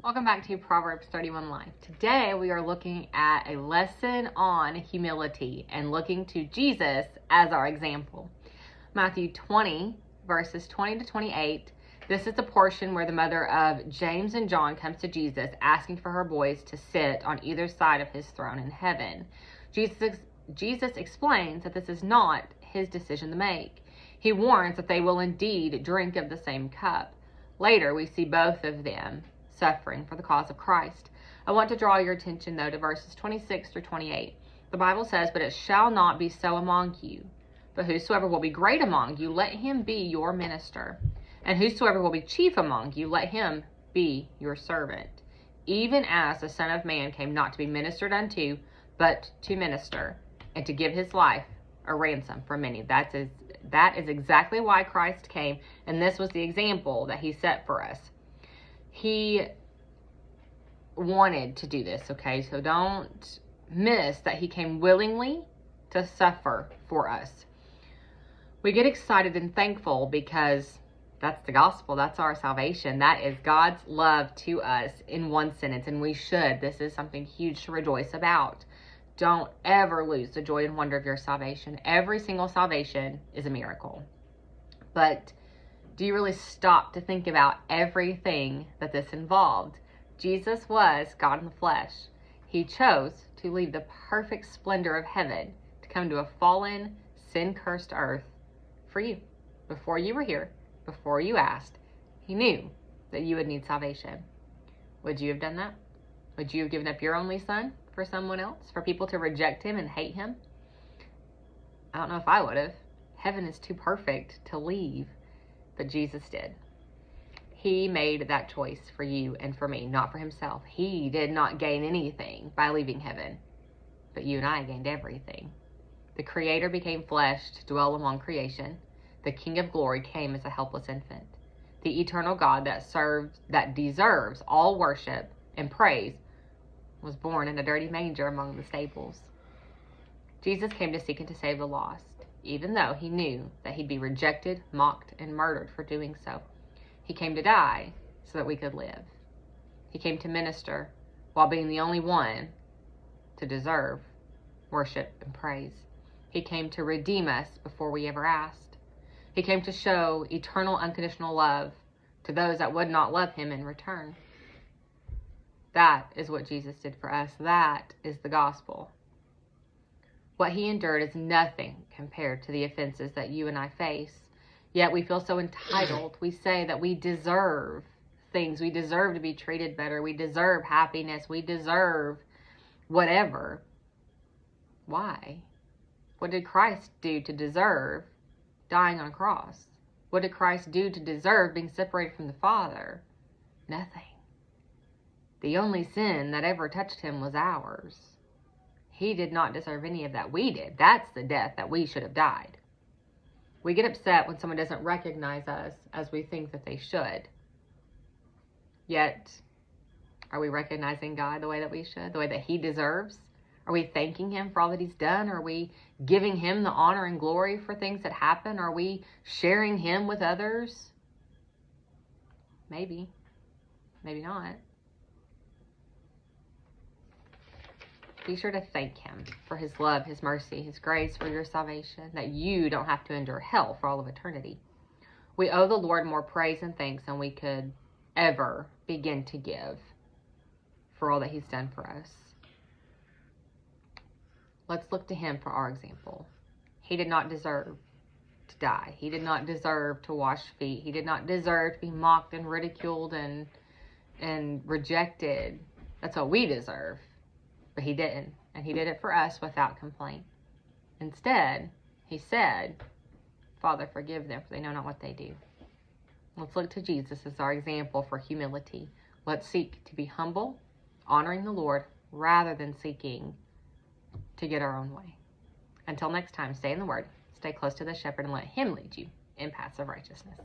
Welcome back to Proverbs 31 Life. Today we are looking at a lesson on humility and looking to Jesus as our example. Matthew 20, verses 20 to 28. This is the portion where the mother of James and John comes to Jesus asking for her boys to sit on either side of his throne in heaven. Jesus explains that this is not his decision to make. He warns that they will indeed drink of the same cup. Later, we see both of them suffering for the cause of Christ. I want to draw your attention, though, to verses 26 through 28. The Bible says, "But it shall not be so among you. But whosoever will be great among you, let him be your minister. And whosoever will be chief among you, let him be your servant. Even as the Son of Man came not to be ministered unto, but to minister, and to give his life a ransom for many." That is exactly why Christ came, and this was the example that he set for us. He wanted to do this, okay? So don't miss that he came willingly to suffer for us. We get excited and thankful because that's the gospel. That's our salvation. That is God's love to us in one sentence, and we should. This is something huge to rejoice about. Don't ever lose the joy and wonder of your salvation. Every single salvation is a miracle. But do you really stop to think about everything that this involved? Jesus was God in the flesh. He chose to leave the perfect splendor of heaven to come to a fallen, sin-cursed earth for you. Before you were here, before you asked, he knew that you would need salvation. Would you have done that? Would you have given up your only son for someone else, for people to reject him and hate him? I don't know if I would have. Heaven is too perfect to leave. But Jesus did. He made that choice for you and for me, not for himself. He did not gain anything by leaving heaven, but you and I gained everything. The Creator became flesh to dwell among creation. The King of glory came as a helpless infant. The eternal God that deserves all worship and praise was born in a dirty manger among the stables. Jesus came to seek and to save the lost, even though he knew that he'd be rejected, mocked, and murdered for doing so. He came to die so that we could live. He came to minister while being the only one to deserve worship and praise. He came to redeem us before we ever asked. He came to show eternal, unconditional love to those that would not love him in return. That is what Jesus did for us. That is the gospel. What he endured is nothing compared to the offenses that you and I face. Yet we feel so entitled. We say that we deserve things. We deserve to be treated better. We deserve happiness. We deserve whatever. Why? What did Christ do to deserve dying on a cross? What did Christ do to deserve being separated from the Father? Nothing. The only sin that ever touched him was ours. He did not deserve any of that. We did. That's the death that we should have died. We get upset when someone doesn't recognize us as we think that they should. Yet, are we recognizing God the way that we should? The way that he deserves? Are we thanking him for all that he's done? Are we giving him the honor and glory for things that happen? Are we sharing him with others? Maybe. Maybe not. Be sure to thank him for his love, his mercy, his grace, for your salvation, that you don't have to endure hell for all of eternity. We owe the Lord more praise and thanks than we could ever begin to give for all that he's done for us. Let's look to him for our example. He did not deserve to die. He did not deserve to wash feet. He did not deserve to be mocked and ridiculed and rejected. That's what we deserve. But he didn't, and he did it for us without complaint. Instead, he said, "Father, forgive them, for they know not what they do." Let's look to Jesus as our example for humility. Let's seek to be humble, honoring the Lord, rather than seeking to get our own way. Until next time, stay in the Word, stay close to the shepherd, and let him lead you in paths of righteousness.